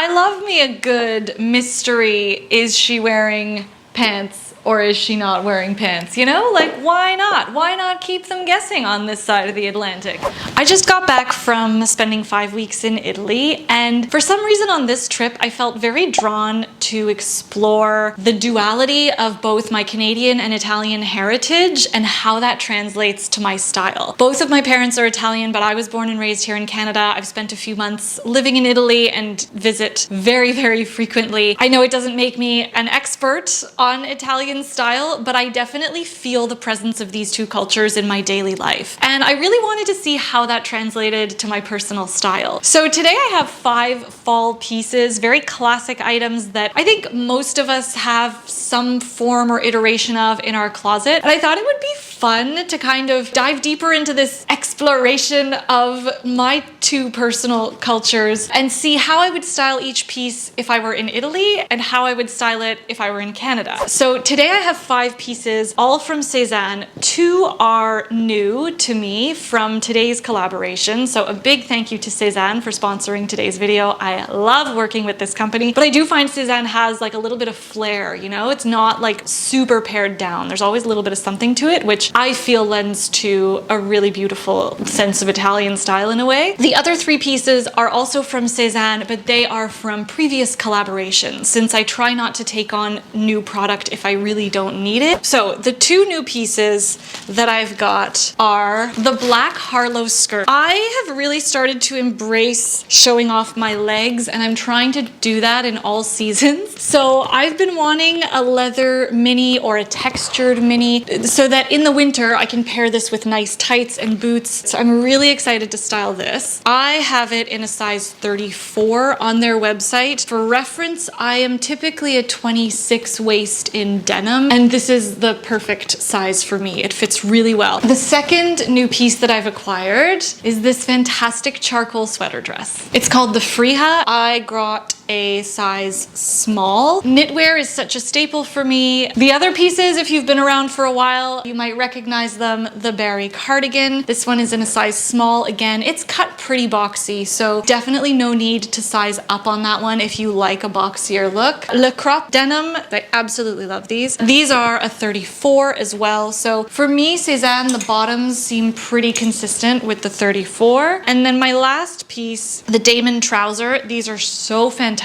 I love me a good mystery. Is she wearing pants? Or is she not wearing pants? You know, like, why not? Why not keep them guessing on this side of the Atlantic? I just got back from spending 5 weeks in Italy, and for some reason on this trip, I felt very drawn to explore the duality of both my Canadian and Italian heritage and how that translates to my style. Both of my parents are Italian, but I was born and raised here in Canada. I've spent a few months living in Italy and visit very, very frequently. I know it doesn't make me an expert on Italian style, but I definitely feel the presence of these two cultures in my daily life. And I really wanted to see how that translated to my personal style. So today I have 5 fall pieces, very classic items that I think most of us have some form or iteration of in our closet. And I thought it would be fun to kind of dive deeper into this exploration of my 2 personal cultures and see how I would style each piece if I were in Italy and how I would style it if I were in Canada. So today I have 5 pieces, all from Cézanne. 2 are new to me from today's collaboration. So a big thank you to Cézanne for sponsoring today's video. I love working with this company, but I do find Cézanne has like a little bit of flair, you know? It's not like super pared down. There's always a little bit of something to it, which I feel lends to a really beautiful sense of Italian style in a way. The other 3 pieces are also from Cézanne, but they are from previous collaborations, since I try not to take on new product if I really don't need it. So the 2 new pieces that I've got are the black Harlow skirt. I have really started to embrace showing off my legs, and I'm trying to do that in all seasons. So I've been wanting a leather mini or a textured mini so that in the winter I can pair this with nice tights and boots. So I'm really excited to style this. I have it in a size 34 on their website. For reference, I am typically a 26 waist in denim, and this is the perfect size for me. It fits really well. The second new piece that I've acquired is this fantastic charcoal sweater dress. It's called the Friha. I got a size small. Knitwear is such a staple for me. The other pieces, if you've been around for a while, you might recognize them. The Barry cardigan. This one is in a size small. Again, it's cut pretty boxy, so definitely no need to size up on that one if you like a boxier look. Le crop denim, I absolutely love these. These are a 34 as well. So for me, Cézanne, the bottoms seem pretty consistent with the 34. And then my last piece, the Damon trouser. These are so fantastic.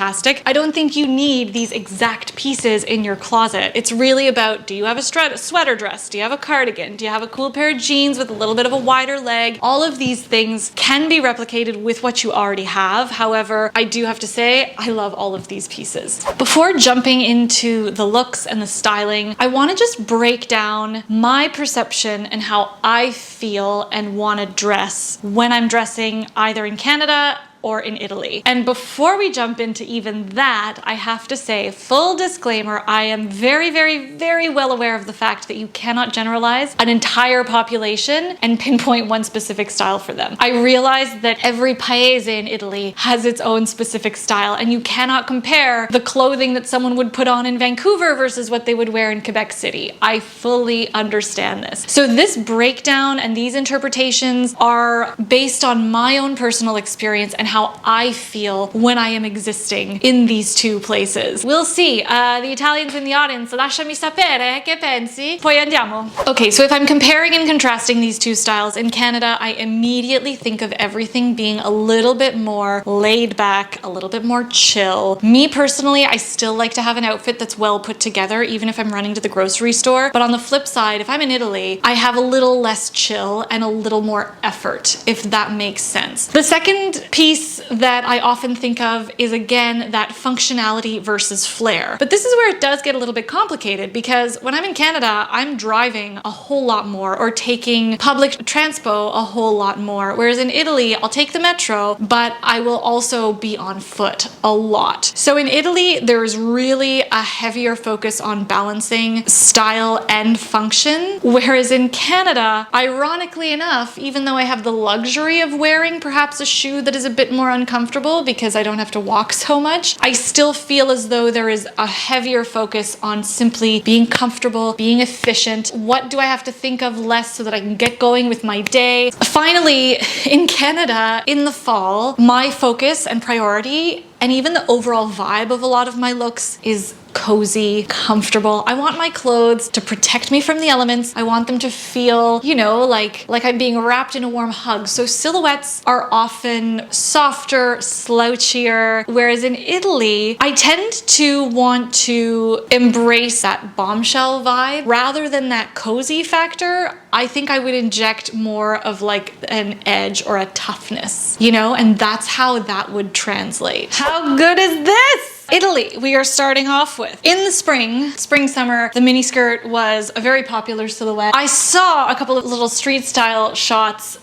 I don't think you need these exact pieces in your closet. It's really about, do you have a sweater dress? Do you have a cardigan? Do you have a cool pair of jeans with a little bit of a wider leg? All of these things can be replicated with what you already have. However, I do have to say, I love all of these pieces. Before jumping into the looks and the styling, I want to just break down my perception and how I feel and want to dress when I'm dressing either in Canada or in Italy. And before we jump into even that, I have to say, full disclaimer, I am very, very, very well aware of the fact that you cannot generalize an entire population and pinpoint one specific style for them. I realize that every paese in Italy has its own specific style, and you cannot compare the clothing that someone would put on in Vancouver versus what they would wear in Quebec City. I fully understand this. So this breakdown and these interpretations are based on my own personal experience and how I feel when I am existing in these 2 places. We'll see. The Italians in the audience, lasciami sapere che pensi. Poi andiamo. Okay, so if I'm comparing and contrasting these 2 styles, in Canada, I immediately think of everything being a little bit more laid back, a little bit more chill. Me personally, I still like to have an outfit that's well put together, even if I'm running to the grocery store. But on the flip side, if I'm in Italy, I have a little less chill and a little more effort, if that makes sense. The second piece that I often think of is, again, that functionality versus flair. But this is where it does get a little bit complicated, because when I'm in Canada, I'm driving a whole lot more or taking public transpo a whole lot more. Whereas in Italy, I'll take the metro, but I will also be on foot a lot. So in Italy, there is really a heavier focus on balancing style and function. Whereas in Canada, ironically enough, even though I have the luxury of wearing perhaps a shoe that is a bit more uncomfortable because I don't have to walk so much, I still feel as though there is a heavier focus on simply being comfortable, being efficient. What do I have to think of less so that I can get going with my day? Finally, in Canada, in the fall, my focus and priority And even the overall vibe of a lot of my looks is cozy, comfortable. I want my clothes to protect me from the elements. I want them to feel, you know, like I'm being wrapped in a warm hug. So silhouettes are often softer, slouchier, whereas in Italy, I tend to want to embrace that bombshell vibe rather than that cozy factor. I think I would inject more of like an edge or a toughness, you know, and that's how that would translate. How good is this? Italy, we are starting off with. In the spring, summer, the mini skirt was a very popular silhouette. I saw a couple of little street style shots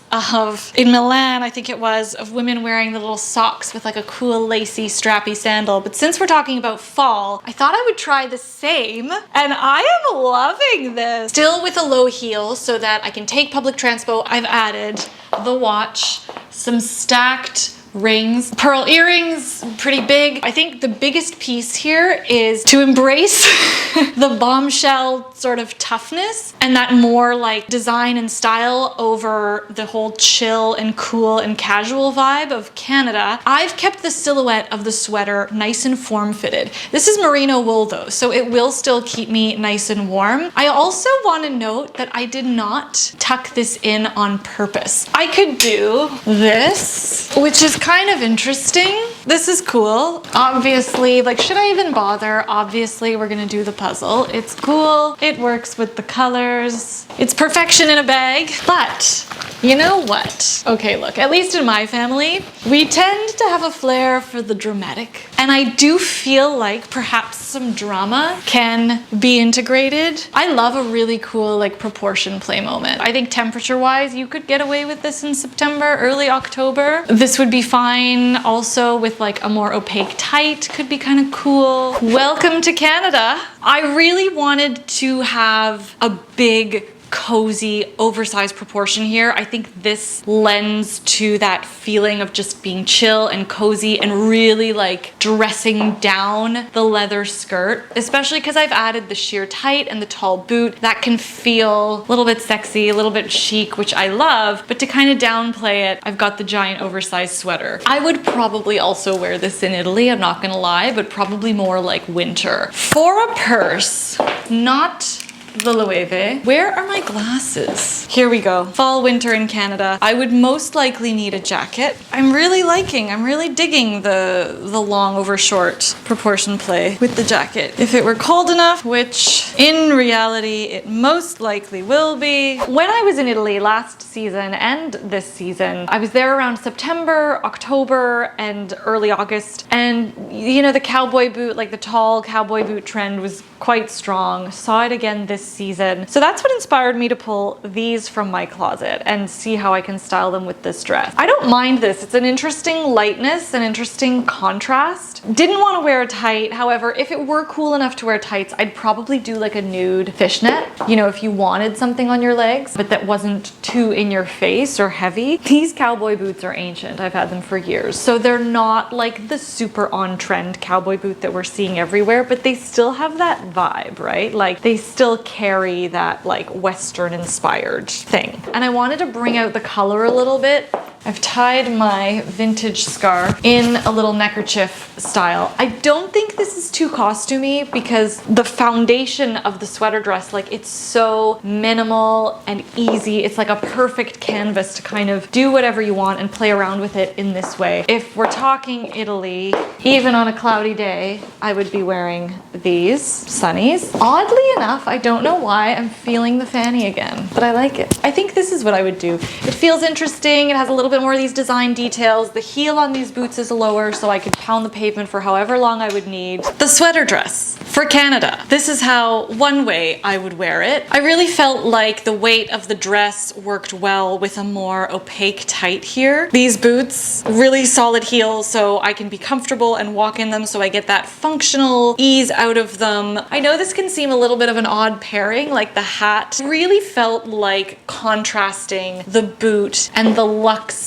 in Milan, I think it was, of women wearing the little socks with like a cool lacy strappy sandal. But since we're talking about fall, I thought I would try the same, and I am loving this. Still with a low heel so that I can take public transpo. I've added the watch, some stacked rings, pearl earrings, pretty big. I think the biggest piece here is to embrace the bombshell sort of toughness and that more like design and style over the whole chill and cool and casual vibe of Canada. I've kept the silhouette of the sweater nice and form-fitted. This is merino wool though, so it will still keep me nice and warm. I also want to note that I did not tuck this in on purpose. I could do this, which is kind of interesting. This is cool. Obviously, like, should I even bother? Obviously, we're gonna do the puzzle. It's cool. It works with the colors. It's perfection in a bag. But you know what? Okay, look, at least in my family, we tend to have a flair for the dramatic. And I do feel like perhaps some drama can be integrated. I love a really cool like proportion play moment. I think temperature-wise, you could get away with this in September, early October. This would be fine also with like a more opaque tight, could be kind of cool. Welcome to Canada. I really wanted to have a big, cozy, oversized proportion here. I think this lends to that feeling of just being chill and cozy and really like dressing down the leather skirt, especially because I've added the sheer tight and the tall boot. That can feel a little bit sexy, a little bit chic, which I love, but to kind of downplay it, I've got the giant oversized sweater. I would probably also wear this in Italy, I'm not gonna lie, but probably more like winter. For a purse, not the Loewe. Where are my glasses? Here we go. Fall, winter in Canada. I would most likely need a jacket. I'm really digging the long over short proportion play with the jacket. If it were cold enough, which in reality it most likely will be. When I was in Italy last season and this season, I was there around September, October, and early August. And you know, the cowboy boot, like the tall cowboy boot trend was quite strong. Saw it again this season. So that's what inspired me to pull these from my closet and see how I can style them with this dress. I don't mind this. It's an interesting lightness, an interesting contrast. Didn't want to wear a tight. However, if it were cool enough to wear tights, I'd probably do like a nude fishnet. You know, if you wanted something on your legs, but that wasn't too in your face or heavy. These cowboy boots are ancient. I've had them for years. So they're not like the super on trend cowboy boot that we're seeing everywhere, but they still have that vibe, right? Like they still carry that like Western inspired thing. And I wanted to bring out the color a little bit. I've tied my vintage scarf in a little neckerchief style. I don't think this is too costumey because the foundation of the sweater dress, like it's so minimal and easy. It's like a perfect canvas to kind of do whatever you want and play around with it in this way. If we're talking Italy, even on a cloudy day, I would be wearing these sunnies. Oddly enough, I don't know why I'm feeling the fanny again, but I like it. I think this is what I would do. It feels interesting. It has a little bit more of these design details. The heel on these boots is lower, so I could pound the pavement for however long I would need. The sweater dress for Canada. This is how one way I would wear it. I really felt like the weight of the dress worked well with a more opaque tight here. These boots, really solid heels, so I can be comfortable and walk in them, so I get that functional ease out of them. I know this can seem a little bit of an odd pairing, like the hat really felt like contrasting the boot and the luxe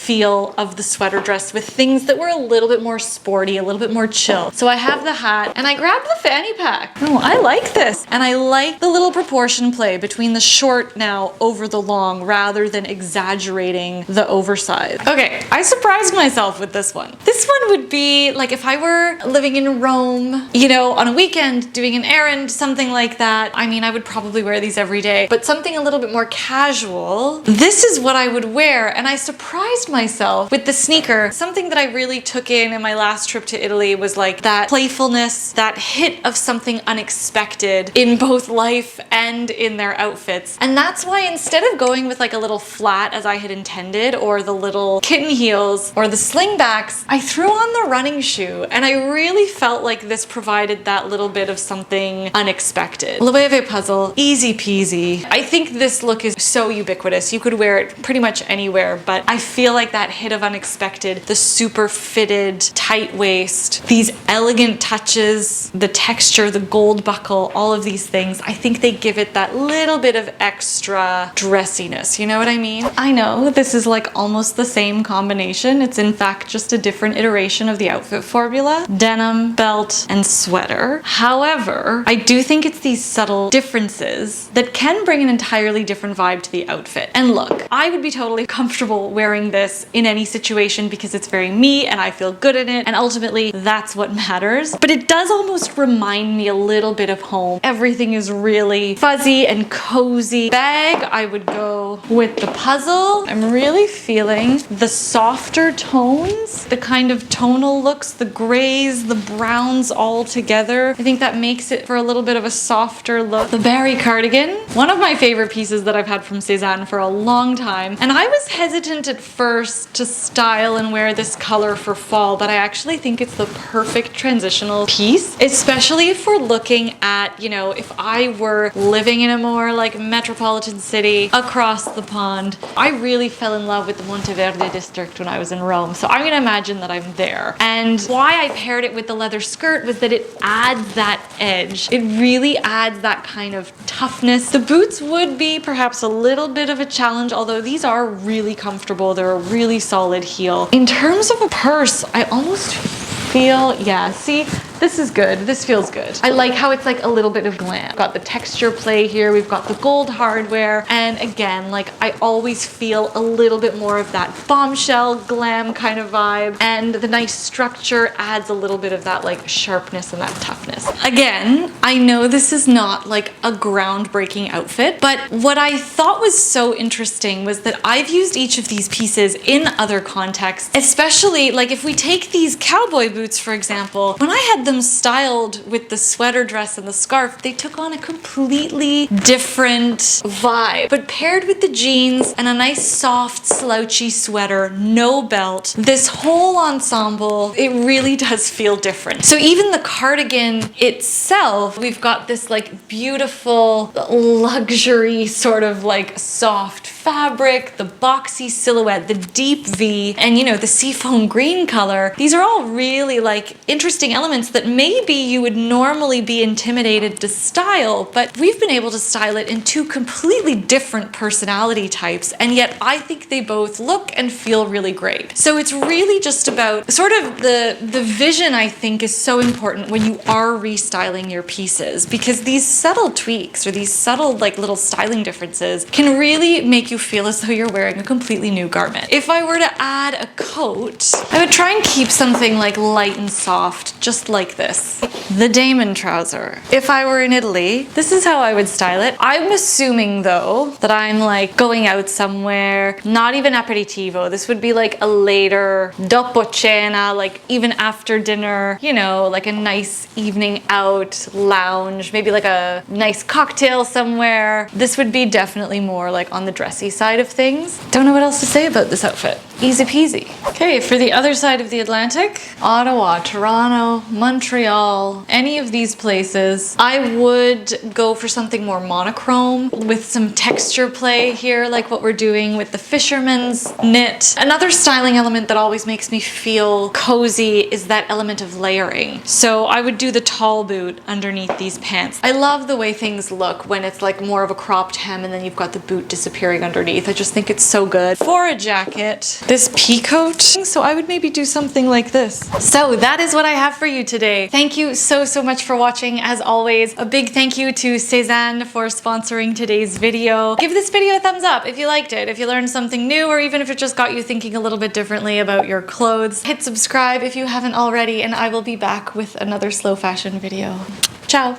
feel of the sweater dress with things that were a little bit more sporty, a little bit more chill. So I have the hat and I grabbed the fanny pack. Oh, I like this. And I like the little proportion play between the short now over the long rather than exaggerating the oversized. Okay, I surprised myself with this one. This one would be like if I were living in Rome, you know, on a weekend doing an errand, something like that. I mean, I would probably wear these every day, but something a little bit more casual. This is what I would wear, and I surprised myself with the sneaker. Something that I really took in my last trip to Italy was like that playfulness, that hit of something unexpected in both life and in their outfits. And that's why instead of going with like a little flat as I had intended, or the little kitten heels, or the slingbacks, I threw on the running shoe, and I really felt like this provided that little bit of something unexpected. Loewe puzzle, easy peasy. I think this look is so ubiquitous. You could wear it pretty much anywhere, but I feel like that hit of unexpected, the super fitted tight waist, these elegant touches, the texture, the gold buckle, all of these things, I think they give it that little bit of extra dressiness. You know what I mean? I know this is like almost the same combination. It's in fact just a different iteration of the outfit formula. Denim, belt, and sweater. However, I do think it's these subtle differences that can bring an entirely different vibe to the outfit. And look, I would be totally comfortable wearing this in any situation because it's very me and I feel good in it, and ultimately that's what matters. But it does almost remind me a little bit of home. Everything is really fuzzy and cozy. Bag, I would go with the puzzle. I'm really feeling the softer tones, the kind of tonal looks, the grays, the browns all together. I think that makes it for a little bit of a softer look. The berry cardigan, one of my favorite pieces that I've had from Cézanne for a long time. And I was hesitant at first to style and wear this color for fall, but I actually think it's the perfect transitional piece, especially if we're looking at, you know, if I were living in a more like metropolitan city across the pond. I really fell in love with the Monteverde district when I was in Rome, so I'm gonna imagine that I'm there. And why I paired it with the leather skirt was that it adds that edge. It really adds that kind of toughness. The boots would be perhaps a little bit of a challenge, although these are really comfortable. They're a really solid heel. In terms of a purse, I almost feel, yeah, see, this is good. This feels good. I like how it's like a little bit of glam. We've got the texture play here. We've got the gold hardware. And again, like I always feel a little bit more of that bombshell glam kind of vibe. And the nice structure adds a little bit of that like sharpness and that toughness. Again, I know this is not like a groundbreaking outfit, but what I thought was so interesting was that I've used each of these pieces in other contexts, especially like if we take these cowboy boots, for example, when I had them styled with the sweater dress and the scarf, they took on a completely different vibe. But paired with the jeans and a nice soft slouchy sweater, no belt, this whole ensemble, it really does feel different. So even the cardigan itself, we've got this like beautiful luxury sort of like soft fabric, the boxy silhouette, the deep V, and you know, the seafoam green color. These are all really like interesting elements that maybe you would normally be intimidated to style, but we've been able to style it in two completely different personality types, and yet I think they both look and feel really great. So it's really just about sort of the vision, I think, is so important when you are restyling your pieces, because these subtle tweaks or these subtle like little styling differences can really make you feel as though you're wearing a completely new garment. If I were to add a coat, I would try and keep something like light and soft, just like this. The Damon trouser. If I were in Italy, this is how I would style it. I'm assuming though that I'm like going out somewhere, not even aperitivo. This would be like a later dopo cena, like even after dinner, you know, like a nice evening out lounge, maybe like a nice cocktail somewhere. This would be definitely more like on the dressy side of things. Don't know what else to say about this outfit. Easy peasy. Okay, for the other side of the Atlantic, Ottawa, Toronto, Montreal, any of these places, I would go for something more monochrome with some texture play here, like what we're doing with the fisherman's knit. Another styling element that always makes me feel cozy is that element of layering. So I would do the tall boot underneath these pants. I love the way things look when it's like more of a cropped hem and then you've got the boot disappearing underneath. I just think it's so good. For a jacket, this pea coat. So I would maybe do something like this. So that is what I have for you today. Thank you so much for watching. As always, a big thank you to Cézanne for sponsoring today's video. Give this video a thumbs up if you liked it, if you learned something new, or even if it just got you thinking a little bit differently about your clothes. Hit subscribe if you haven't already, and I will be back with another slow fashion video. Ciao!